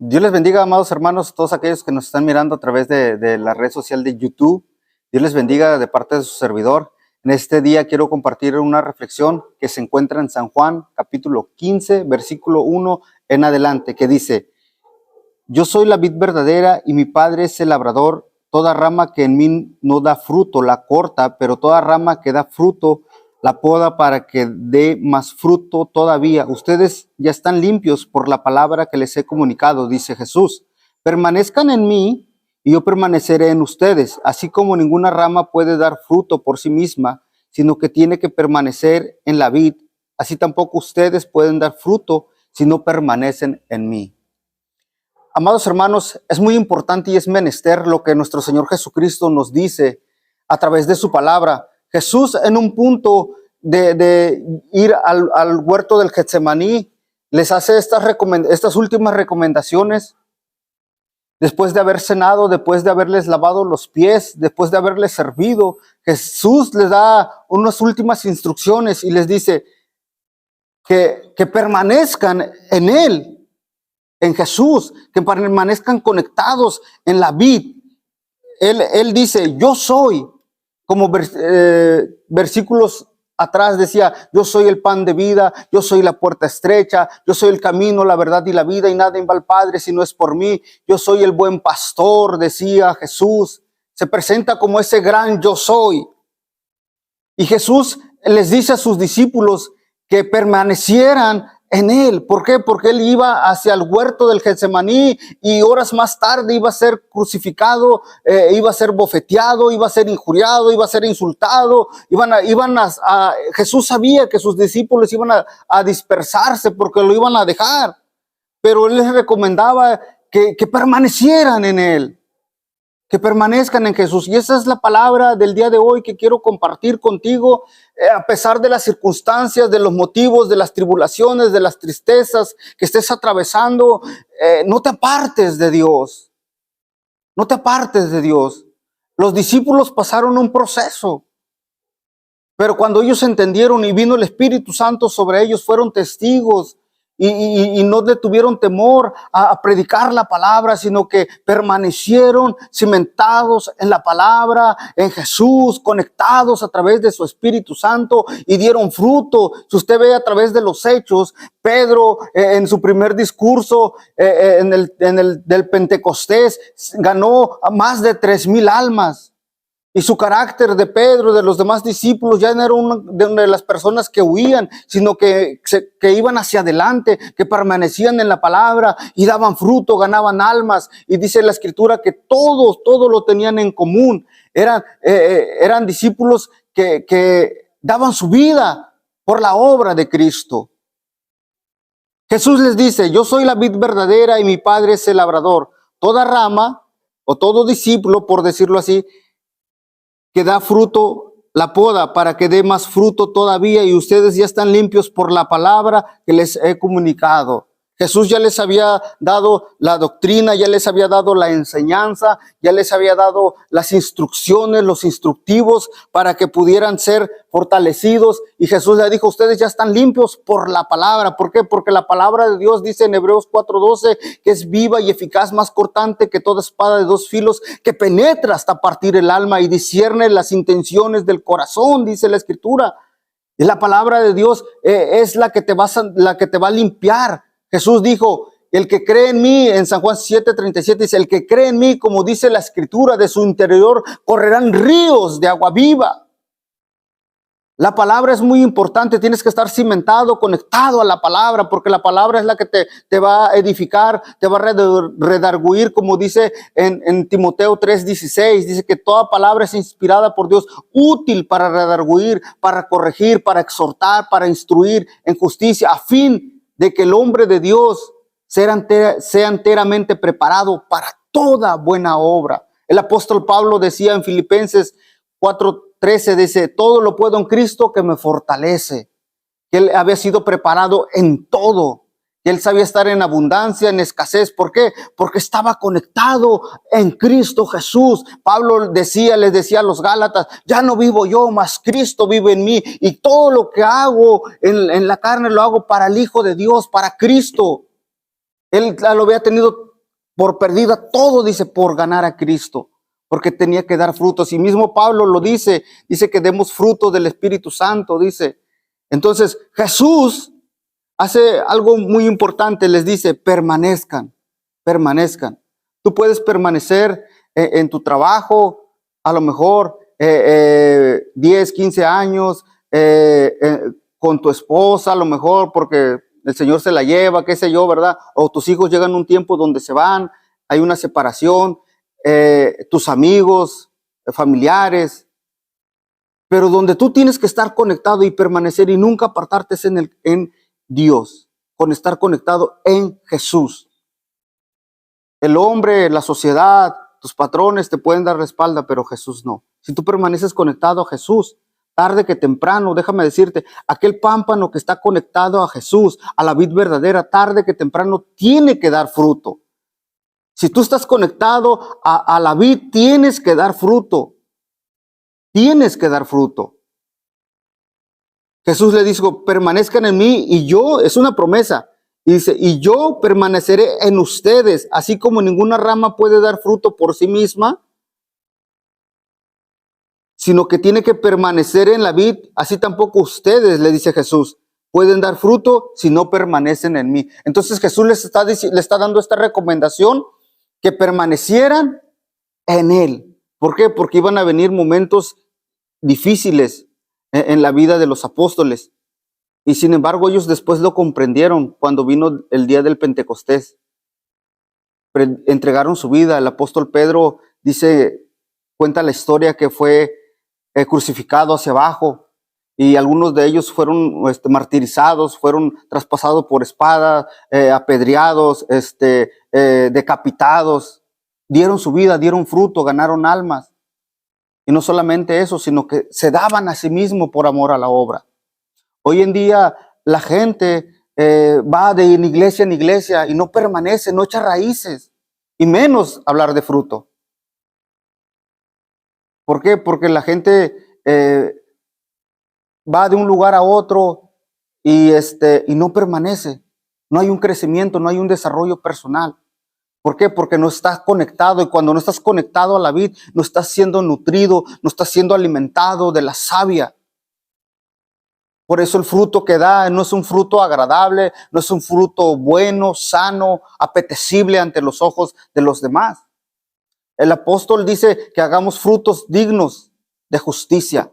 Dios les bendiga, amados hermanos, todos aquellos que nos están mirando a través de la red social de YouTube. Dios les bendiga de parte de su servidor. En este día quiero compartir una reflexión que se encuentra en San Juan, capítulo 15, versículo 1 en adelante, que dice: Yo soy la vid verdadera y mi Padre es el labrador. Toda rama que en mí no da fruto la corta, pero toda rama que da fruto la poda para que dé más fruto todavía. Ustedes ya están limpios por la palabra que les he comunicado, dice Jesús. Permanezcan en mí y yo permaneceré en ustedes, así como ninguna rama puede dar fruto por sí misma, sino que tiene que permanecer en la vid. Así tampoco ustedes pueden dar fruto si no permanecen en mí. Amados hermanos, es muy importante y es menester lo que nuestro Señor Jesucristo nos dice a través de su palabra. Jesús, en un punto de ir al huerto del Getsemaní, les hace estas últimas recomendaciones. Después de haber cenado, después de haberles lavado los pies, después de haberles servido, Jesús les da unas últimas instrucciones y les dice que permanezcan en Él, en Jesús, que permanezcan conectados en la vid. Él dice: yo soy, como versículos atrás decía: yo soy el pan de vida, yo soy la puerta estrecha, yo soy el camino, la verdad y la vida, y nadie va al Padre si no es por mí. Yo soy el buen pastor, decía Jesús. Se presenta como ese gran yo soy. Y Jesús les dice a sus discípulos que permanecieran en Él. ¿Por qué? Porque Él iba hacia el huerto del Getsemaní y horas más tarde iba a ser crucificado, iba a ser bofeteado, iba a ser injuriado, iba a ser insultado. Jesús sabía que sus discípulos iban a dispersarse porque lo iban a dejar, pero Él les recomendaba que permanecieran en Él, que permanezcan en Jesús. Y esa es la palabra del día de hoy que quiero compartir contigo. A pesar de las circunstancias, de los motivos, de las tribulaciones, de las tristezas que estés atravesando, no te apartes de Dios. No te apartes de Dios. Los discípulos pasaron un proceso, pero cuando ellos entendieron y vino el Espíritu Santo sobre ellos, fueron testigos. Y no detuvieron temor a predicar la palabra, sino que permanecieron cimentados en la palabra, en Jesús, conectados a través de su Espíritu Santo, y dieron fruto. Si usted ve a través de los hechos, Pedro en su primer discurso del Pentecostés ganó a más de 3,000 almas. Y su carácter de Pedro, de los demás discípulos, ya no era una de las personas que huían, sino que iban hacia adelante, que permanecían en la palabra y daban fruto, ganaban almas. Y dice la Escritura que todo lo tenían en común. Eran discípulos que daban su vida por la obra de Cristo. Jesús les dice: yo soy la vid verdadera y mi Padre es el labrador. Toda rama o todo discípulo, por decirlo así, que da fruto la poda para que dé más fruto todavía, y ustedes ya están limpios por la palabra que les he comunicado. Jesús ya les había dado la doctrina, ya les había dado la enseñanza, ya les había dado las instrucciones, los instructivos para que pudieran ser fortalecidos. Y Jesús le dijo: ustedes ya están limpios por la palabra. ¿Por qué? Porque la palabra de Dios dice en Hebreos 4:12 que es viva y eficaz, más cortante que toda espada de 2 filos, que penetra hasta partir el alma y discierne las intenciones del corazón, dice la Escritura. Y la palabra de Dios es la que te va a limpiar. Jesús dijo: el que cree en mí, en San Juan 7:37 dice: el que cree en mí, como dice la Escritura, de su interior correrán ríos de agua viva. La palabra es muy importante. Tienes que estar cimentado, conectado a la palabra, porque la palabra es la que te va a edificar, te va a redarguir, como dice en Timoteo 3:16. Dice que toda palabra es inspirada por Dios, útil para redarguir, para corregir, para exhortar, para instruir en justicia, a fin de que el hombre de Dios sea enteramente preparado para toda buena obra. El apóstol Pablo decía en Filipenses 4:13, dice: todo lo puedo en Cristo que me fortalece. Que él había sido preparado en todo. Que él sabía estar en abundancia, en escasez. ¿Por qué? Porque estaba conectado en Cristo Jesús. Pablo les decía a los Gálatas: ya no vivo yo, mas Cristo vive en mí. Y todo lo que hago en la carne lo hago para el Hijo de Dios, para Cristo. Él lo había tenido por perdida todo, dice, por ganar a Cristo, porque tenía que dar frutos. Y mismo Pablo lo dice que demos fruto del Espíritu Santo, dice. Entonces Jesús hace algo muy importante, les dice, permanezcan. Tú puedes permanecer en tu trabajo, a lo mejor 10, 15 años, con tu esposa, a lo mejor porque el Señor se la lleva, qué sé yo, ¿verdad? O tus hijos llegan a un tiempo donde se van, hay una separación, tus amigos, familiares, pero donde tú tienes que estar conectado y permanecer y nunca apartarte es en Dios, con estar conectado en Jesús. El hombre, la sociedad, tus patrones te pueden dar la espalda, pero Jesús no. Si tú permaneces conectado a Jesús, tarde que temprano, déjame decirte, aquel pámpano que está conectado a Jesús, a la vid verdadera, tarde que temprano tiene que dar fruto. Si tú estás conectado a la vid, tienes que dar fruto. Tienes que dar fruto. Jesús le dijo, permanezcan en mí y yo, es una promesa. Y dice, y yo permaneceré en ustedes, así como ninguna rama puede dar fruto por sí misma, sino que tiene que permanecer en la vid, así tampoco ustedes, le dice Jesús, pueden dar fruto si no permanecen en mí. Entonces Jesús le está dando esta recomendación, que permanecieran en Él. ¿Por qué? Porque iban a venir momentos difíciles en la vida de los apóstoles. Y sin embargo ellos después lo comprendieron cuando vino el día del Pentecostés. Entregaron su vida. El apóstol Pedro cuenta la historia que fue crucificado hacia abajo y algunos de ellos fueron martirizados, fueron traspasados por espada, apedreados, decapitados. Dieron su vida, dieron fruto, ganaron almas. Y no solamente eso, sino que se daban a sí mismos por amor a la obra. Hoy en día la gente va de iglesia en iglesia y no permanece, no echa raíces, y menos hablar de fruto. ¿Por qué? Porque la gente va de un lugar a otro y no permanece. No hay un crecimiento, no hay un desarrollo personal. ¿Por qué? Porque no estás conectado, y cuando no estás conectado a la vid, no estás siendo nutrido, no estás siendo alimentado de la savia. Por eso el fruto que da no es un fruto agradable, no es un fruto bueno, sano, apetecible ante los ojos de los demás. El apóstol dice que hagamos frutos dignos de justicia.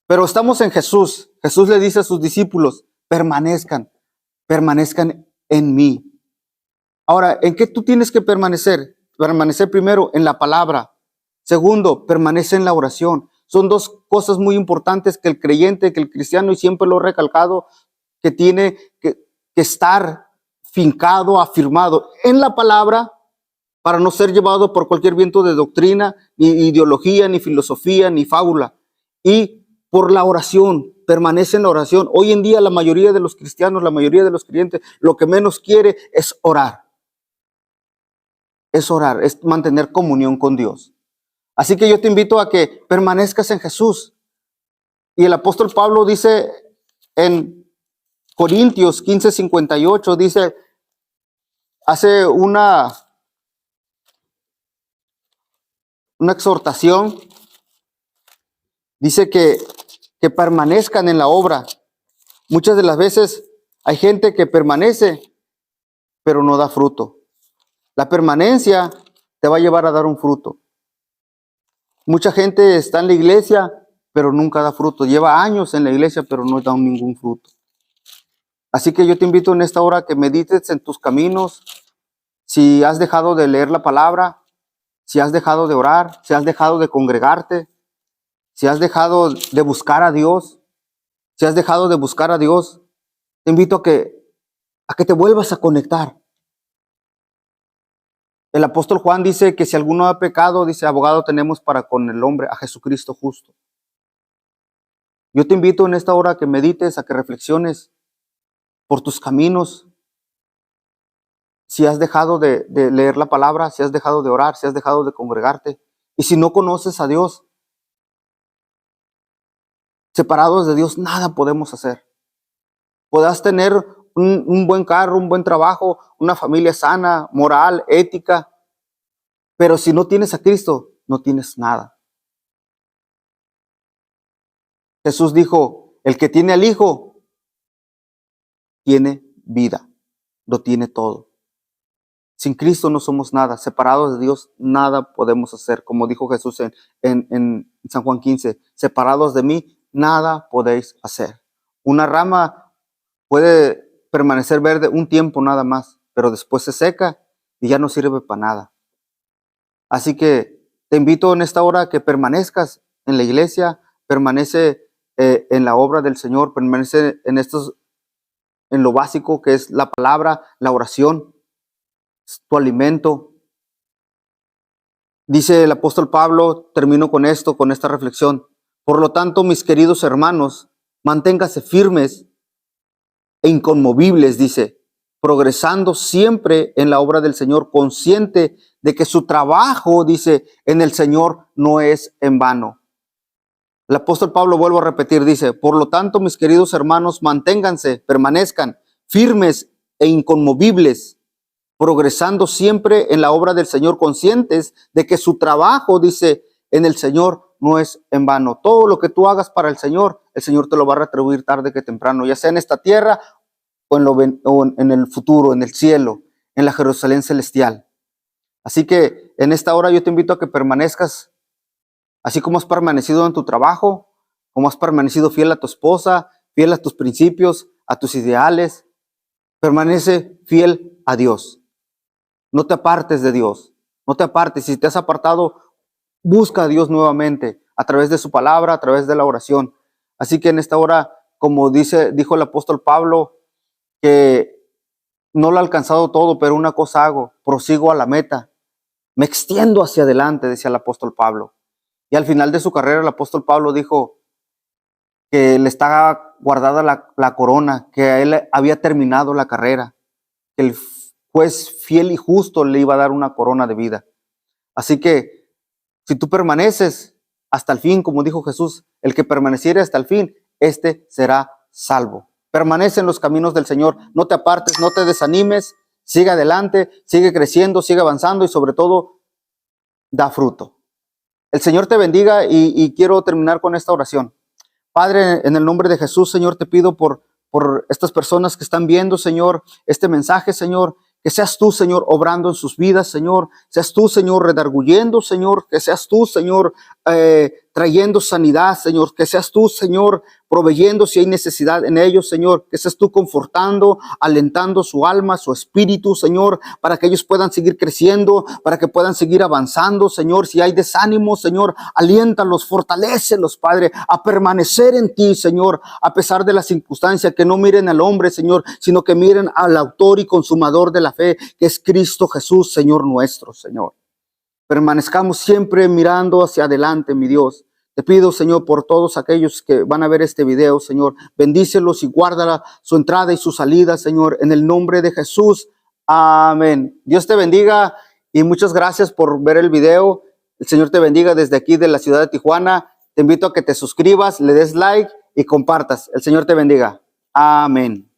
Pero estamos en Jesús. Jesús le dice a sus discípulos, permanezcan en mí. Ahora, ¿en qué tú tienes que permanecer? Permanecer primero en la palabra. Segundo, permanece en la oración. Son dos cosas muy importantes que el creyente, que el cristiano, y siempre lo he recalcado, que tiene que estar fincado, afirmado en la palabra, para no ser llevado por cualquier viento de doctrina, ni ideología, ni filosofía, ni fábula. Y por la oración, permanece en la oración. Hoy en día la mayoría de los cristianos, la mayoría de los creyentes, lo que menos quiere es orar. Es orar, es mantener comunión con Dios. Así que yo te invito a que permanezcas en Jesús. Y el apóstol Pablo dice en Corintios 15:58, dice, hace una exhortación, dice que permanezcan en la obra. Muchas de las veces hay gente que permanece, pero no da fruto. La permanencia te va a llevar a dar un fruto. Mucha gente está en la iglesia, pero nunca da fruto. Lleva años en la iglesia, pero no da ningún fruto. Así que yo te invito en esta hora a que medites en tus caminos. Si has dejado de leer la palabra, si has dejado de orar, si has dejado de congregarte, si has dejado de buscar a Dios, te invito a que te vuelvas a conectar. El apóstol Juan dice que si alguno ha pecado, dice, abogado tenemos para con el hombre, a Jesucristo justo. Yo te invito en esta hora a que medites, a que reflexiones por tus caminos. Si has dejado de leer la palabra, si has dejado de orar, si has dejado de congregarte. Y si no conoces a Dios, separados de Dios, nada podemos hacer. Podrás tener un buen carro, un buen trabajo, una familia sana, moral, ética. Pero si no tienes a Cristo, no tienes nada. Jesús dijo, el que tiene al Hijo, tiene vida, lo tiene todo. Sin Cristo no somos nada, separados de Dios nada podemos hacer. Como dijo Jesús en San Juan 15, separados de mí nada podéis hacer. Una rama puede permanecer verde un tiempo nada más, pero después se seca y ya no sirve para nada. Así que te invito en esta hora a que permanezcas en la iglesia, permanece en la obra del Señor, permanece en lo básico que es la palabra, la oración, tu alimento. Dice el apóstol Pablo, termino con esto, con esta reflexión. Por lo tanto, mis queridos hermanos, manténganse firmes e inconmovibles, dice, progresando siempre en la obra del Señor, consciente de que su trabajo, dice, en el Señor no es en vano. El apóstol Pablo, vuelvo a repetir, dice, por lo tanto, mis queridos hermanos, manténganse, permanezcan firmes e inconmovibles, progresando siempre en la obra del Señor, conscientes de que su trabajo, dice, en el Señor no es en vano. Todo lo que tú hagas para el Señor te lo va a retribuir tarde que temprano, ya sea en esta tierra o en el futuro, en el cielo, en la Jerusalén celestial. Así que en esta hora yo te invito a que permanezcas, así como has permanecido en tu trabajo, como has permanecido fiel a tu esposa, fiel a tus principios, a tus ideales, permanece fiel a Dios. No te apartes de Dios, no te apartes. Si te has apartado, busca a Dios nuevamente a través de su palabra, a través de la oración. Así que en esta hora, como dijo el apóstol Pablo, que no lo ha alcanzado todo, pero una cosa hago, prosigo a la meta, me extiendo hacia adelante, decía el apóstol Pablo. Y al final de su carrera, el apóstol Pablo dijo que le estaba guardada la corona, que a él había terminado la carrera, que el juez fiel y justo le iba a dar una corona de vida. Así que si tú permaneces hasta el fin, como dijo Jesús, el que permaneciere hasta el fin, este será salvo. Permanece en los caminos del Señor, no te apartes, no te desanimes, sigue adelante, sigue creciendo, sigue avanzando y sobre todo, da fruto. El Señor te bendiga y quiero terminar con esta oración. Padre, en el nombre de Jesús, Señor, te pido por estas personas que están viendo, Señor, este mensaje, Señor, que seas tú, Señor, obrando en sus vidas, Señor. Seas tú, Señor, redarguyendo, Señor. Que seas tú, Señor, trayendo sanidad, Señor. Que seas tú, Señor, proveyendo si hay necesidad en ellos, Señor. Que seas tú confortando, alentando su alma, su espíritu, Señor, para que ellos puedan seguir creciendo, para que puedan seguir avanzando, Señor. Si hay desánimo, Señor, aliéntalos, fortalécelos, Padre, a permanecer en ti, Señor, a pesar de las circunstancias, que no miren al hombre, Señor, sino que miren al autor y consumador de la fe, que es Cristo Jesús, Señor nuestro, Señor. Permanezcamos siempre mirando hacia adelante, mi Dios. Te pido, Señor, por todos aquellos que van a ver este video, Señor, bendícelos y guárdala su entrada y su salida, Señor, en el nombre de Jesús. Amén. Dios te bendiga y muchas gracias por ver el video. El Señor te bendiga desde aquí de la ciudad de Tijuana. Te invito a que te suscribas, le des like y compartas. El Señor te bendiga. Amén.